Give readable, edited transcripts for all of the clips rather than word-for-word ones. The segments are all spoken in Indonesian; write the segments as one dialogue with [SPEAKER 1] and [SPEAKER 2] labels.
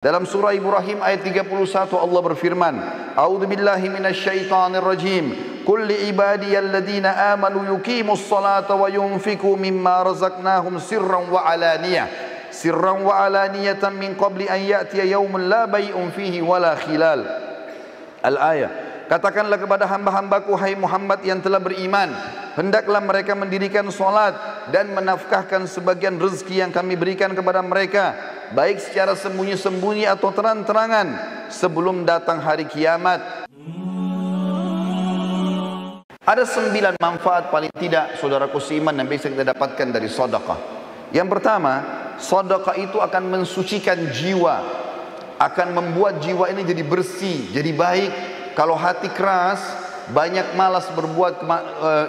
[SPEAKER 1] Dalam surah Ibrahim ayat 31 Allah berfirman, A'udzu billahi minasyaitonir rajim. Qul li ibadiyalladzina amanu yuqimus salata wa yunfiqu mimma razaqnahum sirran wa alaniyatan min qabli an ya'tiya yaumun la bay'un fihi wala khilal. Al-ayah. Katakanlah kepada hamba-hambaku, hai Muhammad yang telah beriman, hendaklah mereka mendirikan solat dan menafkahkan sebagian rezeki yang kami berikan kepada mereka, baik secara sembunyi-sembunyi atau terang-terangan, sebelum datang hari kiamat. Ada 9 manfaat paling tidak, saudaraku seiman, yang bisa kita dapatkan dari sedekah. Yang pertama, sedekah itu akan mensucikan jiwa, akan membuat jiwa ini jadi bersih, jadi baik. Kalau hati keras, banyak malas berbuat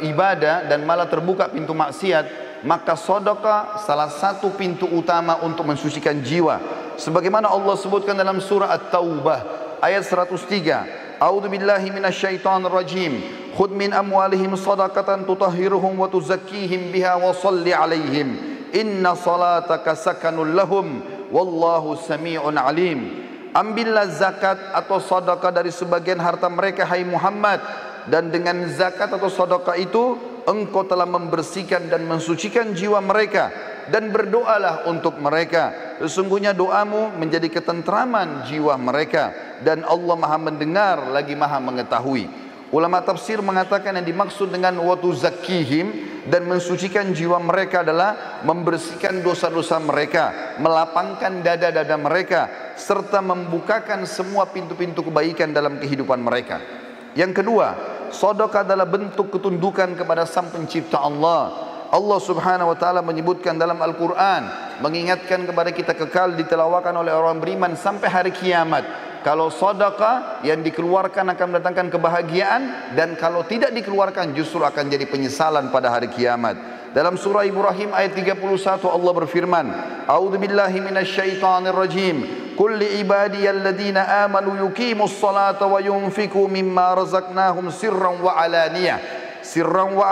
[SPEAKER 1] ibadah dan malah terbuka pintu maksiat, maka sedekah salah satu pintu utama untuk mensucikan jiwa. Sebagaimana Allah sebutkan dalam surah At-Taubah ayat 103, A'udzu billahi minasyaitonir rajim. Khudh min amwalihim shadaqatan tutahhiruhum wa tuzakkihim biha wa shalli 'alaihim. Inna salataka sakanul lahum wallahu samii'un 'alim. Ambillah zakat atau sedekah dari sebagian harta mereka, hai Muhammad, dan dengan zakat atau sedekah itu engkau telah membersihkan dan mensucikan jiwa mereka, dan berdoalah untuk mereka. Sesungguhnya doamu menjadi ketentraman jiwa mereka, dan Allah Maha mendengar lagi Maha mengetahui. Ulama tafsir mengatakan yang dimaksud dengan wa tuzakkihim dan mensucikan jiwa mereka adalah membersihkan dosa-dosa mereka, melapangkan dada-dada mereka, serta membukakan semua pintu-pintu kebaikan dalam kehidupan mereka. Yang kedua, sedekah adalah bentuk ketundukan kepada Sang Pencipta Allah. Allah Subhanahu wa taala menyebutkan dalam Al-Qur'an, mengingatkan kepada kita kekal ditelawakan oleh orang beriman sampai hari kiamat. Kalau sedekah yang dikeluarkan akan mendatangkan kebahagiaan, dan kalau tidak dikeluarkan justru akan jadi penyesalan pada hari kiamat. Dalam surah Ibrahim ayat 31 Allah berfirman, A'udzu billahi minasyaitonir rajim. Qul li ibadiyalladzina amanu yuqimus salata wa yunfiqu mimma razaqnahum sirran wa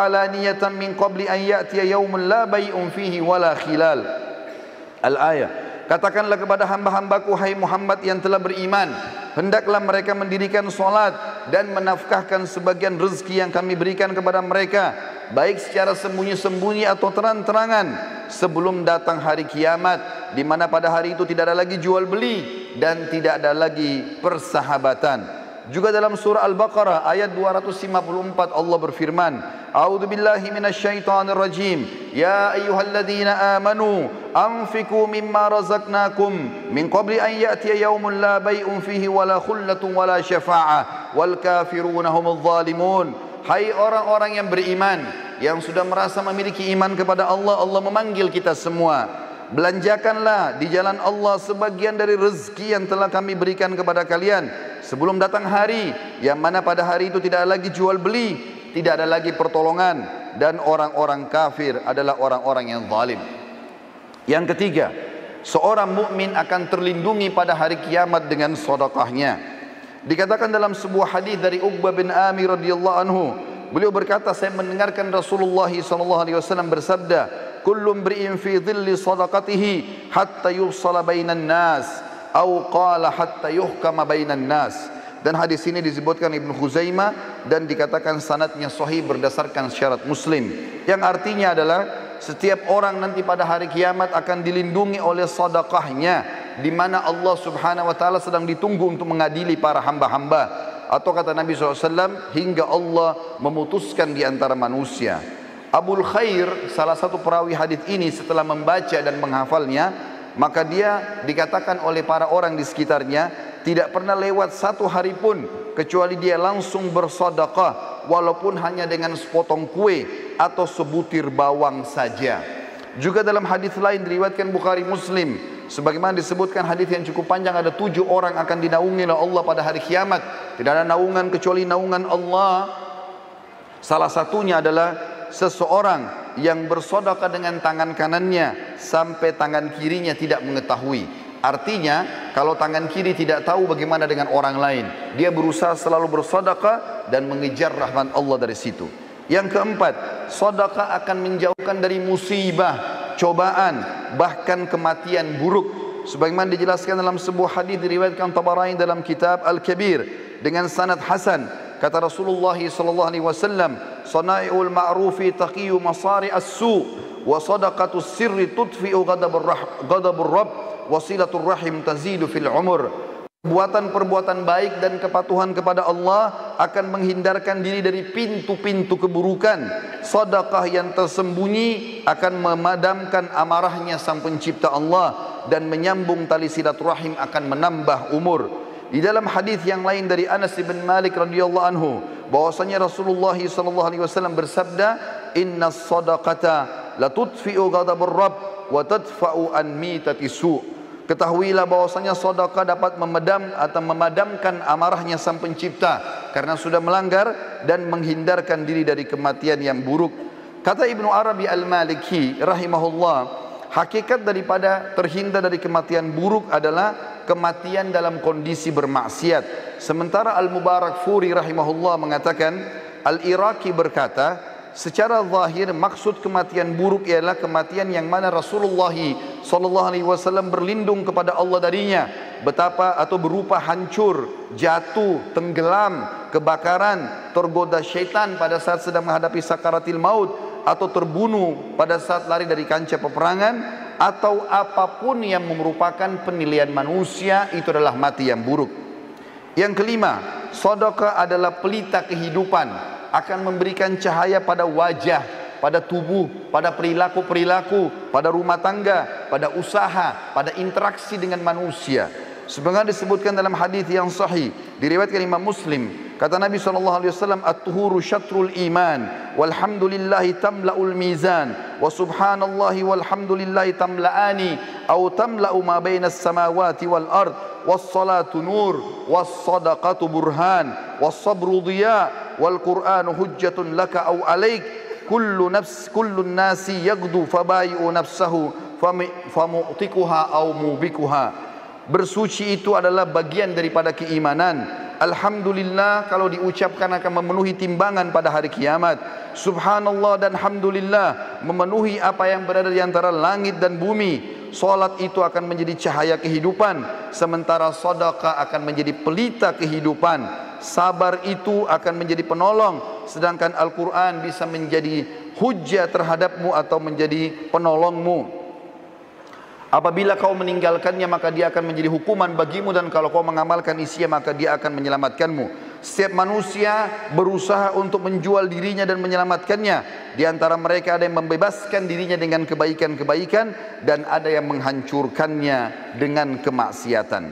[SPEAKER 1] alaniyatan min qabli an ya'tiya yaumun la bay'un fihi wala khilal. Al-ayah. Katakanlah kepada hamba-hambaku, hai Muhammad yang telah beriman, hendaklah mereka mendirikan solat dan menafkahkan sebagian rezeki yang kami berikan kepada mereka, baik secara sembunyi-sembunyi atau terang-terangan, sebelum datang hari kiamat, di mana pada hari itu tidak ada lagi jual beli dan tidak ada lagi persahabatan. Juga dalam surah Al-Baqarah ayat 254 Allah berfirman, A'udzu billahi minasyaitonir rajim. Ya ayyuhalladzina amanu anfiqu mimma razaqnakum min qabli an ya'tiya yaumun la bay'un fihi wala khullatun wala syafa'ah wal kafiruna humudz zalimun. Hai orang-orang yang beriman, yang sudah merasa memiliki iman kepada Allah, Allah memanggil kita semua. Belanjakanlah di jalan Allah sebagian dari rezeki yang telah kami berikan kepada kalian sebelum datang hari yang mana pada hari itu tidak ada lagi jual beli, tidak ada lagi pertolongan, dan orang-orang kafir adalah orang-orang yang zalim. Yang ketiga, seorang mukmin akan terlindungi pada hari kiamat dengan sedekahnya. Dikatakan dalam sebuah hadis dari Uqbah bin Amir radhiyallahu anhu, beliau berkata, saya mendengarkan Rasulullah SAW bersabda, kullu imri'in fi dhilli sadaqatihi hatta yufsala bainan nas atau qala hatta yuhkama bainan nas. Dan hadis ini disebutkan Ibnu Khuzaimah dan dikatakan sanadnya sahih berdasarkan syarat Muslim, yang artinya adalah setiap orang nanti pada hari kiamat akan dilindungi oleh sedekahnya, di mana Allah Subhanahu wa taala sedang ditunggu untuk mengadili para hamba-hamba, atau kata Nabi SAW, hingga Allah memutuskan di antara manusia. Abul Khair, salah satu perawi hadis ini, setelah membaca dan menghafalnya, maka dia dikatakan oleh para orang di sekitarnya, tidak pernah lewat satu hari pun kecuali dia langsung bersedekah, walaupun hanya dengan sepotong kue atau sebutir bawang saja. Juga dalam hadis lain diriwayatkan Bukhari Muslim, sebagaimana disebutkan hadis yang cukup panjang, ada 7 orang akan dinaungi oleh Allah pada hari kiamat. Tidak ada naungan kecuali naungan Allah. Salah satunya adalah seseorang yang bersedekah dengan tangan kanannya sampai tangan kirinya tidak mengetahui. Artinya kalau tangan kiri tidak tahu, bagaimana dengan orang lain? Dia berusaha selalu bersedekah dan mengejar rahmat Allah dari situ. Yang keempat, sedekah akan menjauhkan dari musibah, cobaan, bahkan kematian buruk. sebagaimana dijelaskan dalam sebuah hadis diriwayatkan Tabarani dalam kitab Al-Kabir dengan sanad hasan. Kata Rasulullah sallallahu alaihi wasallam, "Sana'iul ma'rufi taqiyu masari as-su' wa sadaqatus sirri tudfi'u ghadabur rabb wa silatur rahim tazidu fil umur." Perbuatan-perbuatan baik dan kepatuhan kepada Allah akan menghindarkan diri dari pintu-pintu keburukan. Sedekah yang tersembunyi akan memadamkan amarahnya Sang Pencipta Allah, dan menyambung tali silaturahim akan menambah umur. Di dalam hadis yang lain dari Anas bin Malik radhiyallahu anhu, bahwasanya Rasulullah sallallahu alaihi wasallam bersabda, "Innas sadaqata la tudfi'u ghadabur rabb wa tadfa'u an mitati su'." Ketahuilah bahwasanya sedekah dapat memadamkan amarahnya Sang Pencipta karena sudah melanggar, dan menghindarkan diri dari kematian yang buruk. Kata Ibnu Arabi Al-Maliki rahimahullah, hakikat daripada terhindar dari kematian buruk adalah kematian dalam kondisi bermaksiat. Sementara Al-Mubarakfuri rahimahullah mengatakan, Al-Iraqi berkata, secara zahir maksud kematian buruk ialah kematian yang mana Rasulullah sallallahu alaihi wasallam berlindung kepada Allah darinya, betapa atau berupa hancur, jatuh, tenggelam, kebakaran, tergoda syaitan pada saat sedang menghadapi sakaratil maut, atau terbunuh pada saat lari dari kancah peperangan, atau apapun yang merupakan penilaian manusia, itu adalah mati yang buruk. Yang kelima, sedekah adalah pelita kehidupan, akan memberikan cahaya pada wajah, pada tubuh, pada perilaku-perilaku, pada rumah tangga, pada usaha, pada interaksi dengan manusia. Sebagaimana disebutkan dalam hadis yang sahih diriwayatkan Imam Muslim, kata Nabi SAW, "At-tuhuru syatrul iman, walhamdulillahi tamla'ul mizan, wa subhanallahi walhamdulillahi tamla'ani, au tamla'u ma bainas samawati wal ard, was-salatu nur, was-sadaqatu burhan, was-sabru dhiya, wal Qur'anu hujjatun laka au alaik, kullu nasi yaghdu fabayi'u nafsahu famu'tikuha au mubikuha." Bersuci itu adalah bagian daripada keimanan. Alhamdulillah kalau diucapkan akan memenuhi timbangan pada hari kiamat. Subhanallah dan Alhamdulillah memenuhi apa yang berada di antara langit dan bumi. Salat itu akan menjadi cahaya kehidupan, sementara sedekah akan menjadi pelita kehidupan. Sabar itu akan menjadi penolong, sedangkan Al-Quran bisa menjadi hujjah terhadapmu atau menjadi penolongmu. Apabila kau meninggalkannya maka dia akan menjadi hukuman bagimu, dan kalau kau mengamalkan isinya maka dia akan menyelamatkanmu. Setiap manusia berusaha untuk menjual dirinya dan menyelamatkannya. Di antara mereka ada yang membebaskan dirinya dengan kebaikan-kebaikan, dan ada yang menghancurkannya dengan kemaksiatan.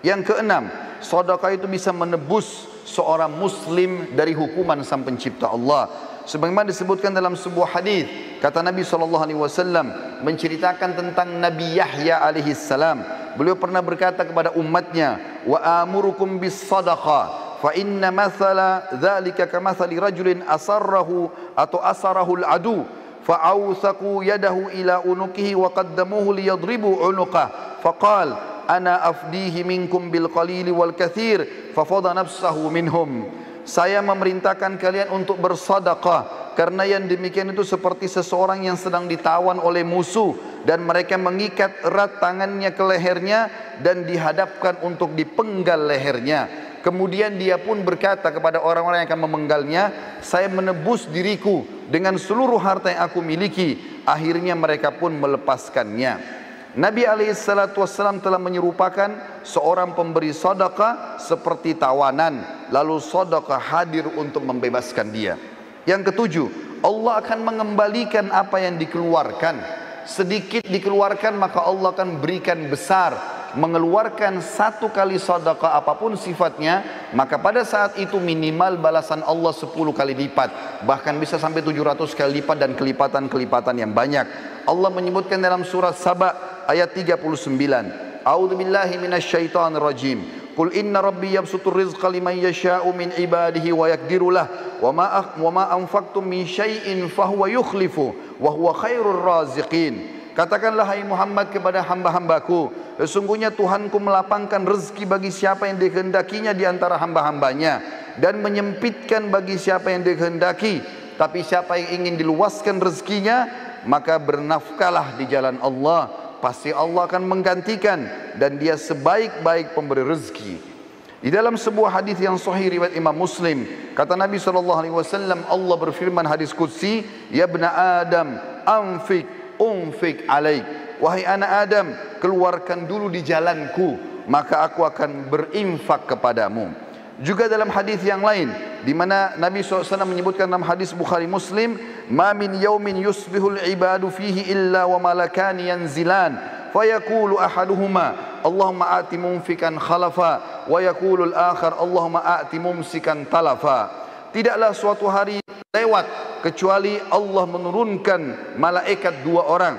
[SPEAKER 1] Yang keenam, sedekah itu bisa menebus seorang muslim dari hukuman Sang Pencipta Allah. Sebagaimana disebutkan dalam sebuah hadis, kata Nabi SAW menceritakan tentang Nabi Yahya alaihissalam. Beliau pernah berkata kepada umatnya, "Wa amurukum bis sadaqah, fa inna mathala dzalika kamathali rajulin asarrahu atau asarahu al-adu, fa awsaqu yadahu ila unukihi wa qaddamuhu liyadribu unuqah, faqal ana afdihi minkum bil qalili wal kathir, fa fadha nafsahu minhum." Saya memerintahkan kalian untuk bersedekah, karena yang demikian itu seperti seseorang yang sedang ditawan oleh musuh, dan mereka mengikat erat tangannya ke lehernya dan dihadapkan untuk dipenggal lehernya. Kemudian dia pun berkata kepada orang-orang yang akan memenggalnya, "Saya menebus diriku dengan seluruh harta yang aku miliki." Akhirnya mereka pun melepaskannya. Nabi SAW telah menyerupakan seorang pemberi sedekah seperti tawanan, lalu sedekah hadir untuk membebaskan dia. Yang ketujuh, Allah akan mengembalikan apa yang dikeluarkan. Sedikit dikeluarkan maka Allah akan berikan besar. Mengeluarkan satu kali sedekah apapun sifatnya, maka pada saat itu minimal balasan Allah 10 kali lipat, bahkan bisa sampai 700 kali lipat, dan kelipatan-kelipatan yang banyak. Allah menyebutkan dalam surat Saba ayat 39, A'udzu billahi minasyaitonir rajim. Qul inna rabbi yabsutur rizqa liman yasha'u min ibadihi wa yaqdiru lah, wa ma anfaqtum min syai'in fahuwa yukhlifu wa huwa khairur raziqin. Katakanlah hai Muhammad kepada hamba-hambaku, sesungguhnya Tuhanku melapangkan rezeki bagi siapa yang dikehendakinya di antara hamba-hambanya, dan menyempitkan bagi siapa yang dikehendaki. Tapi siapa yang ingin diluaskan rezekinya, maka bernafkahlah di jalan Allah. pasti Allah akan menggantikan, dan dia sebaik-baik pemberi rezeki. Di dalam sebuah hadis yang sahih riwayat Imam Muslim, kata Nabi SAW, Allah berfirman hadis qudsi, ya ibna Adam, unfik alaik. Wahai anak Adam, keluarkan dulu di jalanku, maka aku akan berinfak kepadamu. Juga dalam hadis yang lain, di mana Nabi SAW menyebutkan dalam hadis Bukhari Muslim, ma min yaumin yusbihul ibadu fihi illa wa malakani yanzilan, fayaqulu ahaduhuma Allahumma ati mumfikan khalafa, wa yaqulul akhar Allahumma ati mumsikan talafa. Tidaklah suatu hari lewat kecuali Allah menurunkan malaikat dua orang.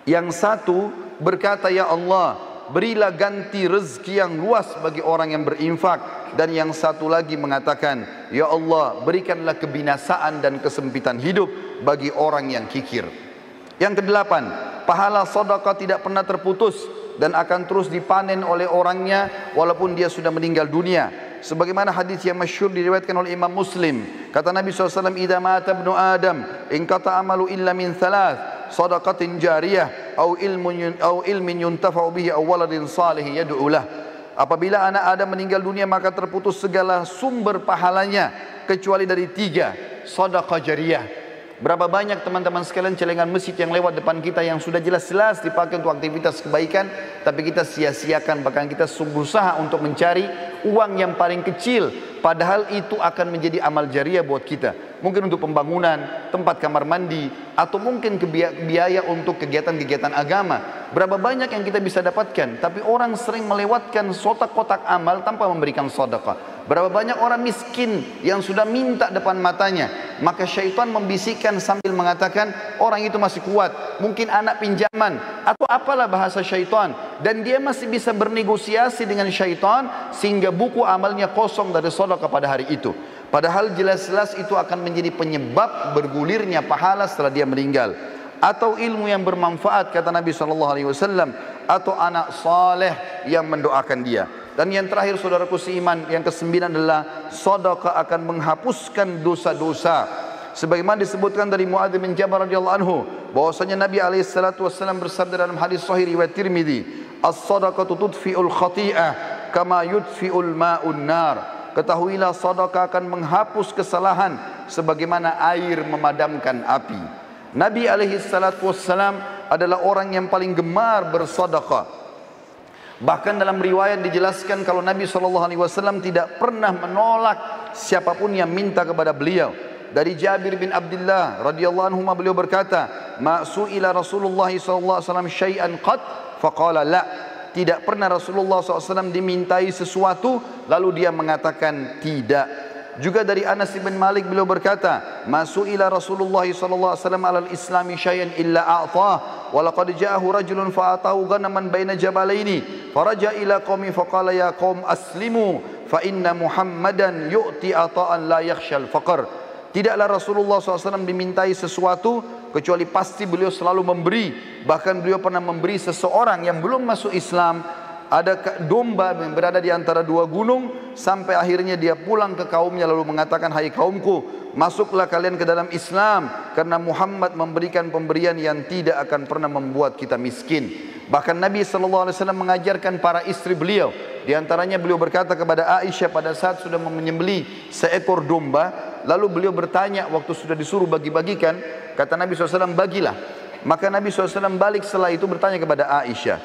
[SPEAKER 1] Yang satu berkata, ya Allah, berilah ganti rezeki yang luas bagi orang yang berinfak. Dan yang satu lagi mengatakan, ya Allah, berikanlah kebinasaan dan kesempitan hidup bagi orang yang kikir. Yang kedelapan, pahala sedekah tidak pernah terputus dan akan terus dipanen oleh orangnya walaupun dia sudah meninggal dunia. Sebagaimana hadis yang masyhur diriwayatkan oleh Imam Muslim, kata Nabi SAW, idza mata ibnu Adam inqata amalu illa min thalath, sadaqatin jariyah au ilmin yuntafa'u bihi aw waladin salih yad'u lah. Apabila anak Adam meninggal dunia, maka terputus segala sumber pahalanya kecuali dari tiga, sedekah jariyah. Berapa banyak teman-teman sekalian celengan masjid yang lewat depan kita yang sudah jelas-jelas dipakai untuk aktivitas kebaikan, tapi kita sia-siakan, bahkan kita berusaha untuk mencari uang yang paling kecil, padahal itu akan menjadi amal jariah buat kita. Mungkin untuk pembangunan, tempat kamar mandi, atau mungkin biaya untuk kegiatan-kegiatan agama. Berapa banyak yang kita bisa dapatkan, tapi orang sering melewatkan kotak-kotak amal tanpa memberikan sedekah. Berapa banyak orang miskin yang sudah minta depan matanya, maka syaitan membisikkan sambil mengatakan orang itu masih kuat, mungkin anak pinjaman atau apalah bahasa syaitan, dan dia masih bisa bernegosiasi dengan syaitan sehingga buku amalnya kosong dari sedekah pada hari itu. Padahal jelas-jelas itu akan menjadi penyebab bergulirnya pahala setelah dia meninggal. Atau ilmu yang bermanfaat, kata Nabi SAW, atau anak saleh yang mendoakan dia. Dan yang terakhir, saudaraku seiman, yang kesembilan adalah sedekah akan menghapuskan dosa-dosa. Sebagaimana disebutkan dari Muadz bin Jabal radhiyallahu anhu, bahwasanya Nabi SAW bersabda dalam hadis sahih riwayat Tirmidzi, as-sadaqatu tudfi'ul khati'ah kama yudfi'ul ma'un nar. Ketahuilah sedekah akan menghapus kesalahan sebagaimana air memadamkan api. Nabi SAW adalah orang yang paling gemar bersedekah. Bahkan dalam riwayat dijelaskan kalau Nabi SAW tidak pernah menolak siapapun yang minta kepada beliau. Dari Jabir bin Abdullah radhiyallahu anhu, beliau berkata, ma su'ila Rasulullah SAW syai'an qad faqala la. Tidak pernah Rasulullah SAW dimintai sesuatu lalu dia mengatakan tidak. Juga dari Anas bin Malik beliau berkata, ma su'ila Rasulullah SAW alal islami syai'an illa a'tah, wa laqad ja'ahu rajulun fa'atahu ghanaman baina jabalaini faraja ila qaumi faqala ya qaum aslimu fa inna Muhammadan yu'ti ata'an la yakhshal faqr. Tidaklah Rasulullah SAW dimintai sesuatu kecuali pasti beliau selalu memberi. Bahkan beliau pernah memberi seseorang yang belum masuk Islam ada domba yang berada di antara dua gunung, sampai akhirnya dia pulang ke kaumnya lalu mengatakan, hai kaumku, masuklah kalian ke dalam Islam karena Muhammad memberikan pemberian yang tidak akan pernah membuat kita miskin. Bahkan Nabi SAW mengajarkan para istri beliau, di antaranya beliau berkata kepada Aisyah pada saat sudah menyembelih seekor domba, lalu beliau bertanya waktu sudah disuruh bagi-bagikan, kata Nabi SAW, bagilah. Maka Nabi SAW balik setelah itu bertanya kepada Aisyah,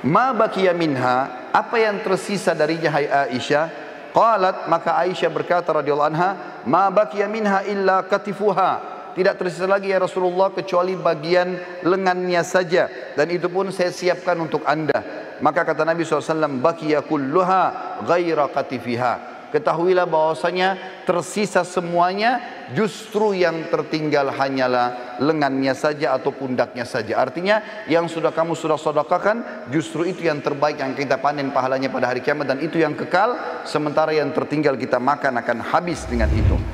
[SPEAKER 1] ma baqiya minha, apa yang tersisa darinya hai Aisyah? Qalat, maka Aisyah berkata radhiyallahu anha, ma baqiya minha illa katifuha. Tidak tersisa lagi ya Rasulullah kecuali bagian lengannya saja, dan itu pun saya siapkan untuk anda. Maka kata Nabi SAW, baqiya kulluha ghaira katifiha. Ketahuilah bahwasanya tersisa semuanya, justru yang tertinggal hanyalah lengannya saja atau pundaknya saja. Artinya yang kamu sudah sedekahkan, justru itu yang terbaik yang kita panen pahalanya pada hari kiamat, dan itu yang kekal, sementara yang tertinggal kita makan akan habis dengan itu.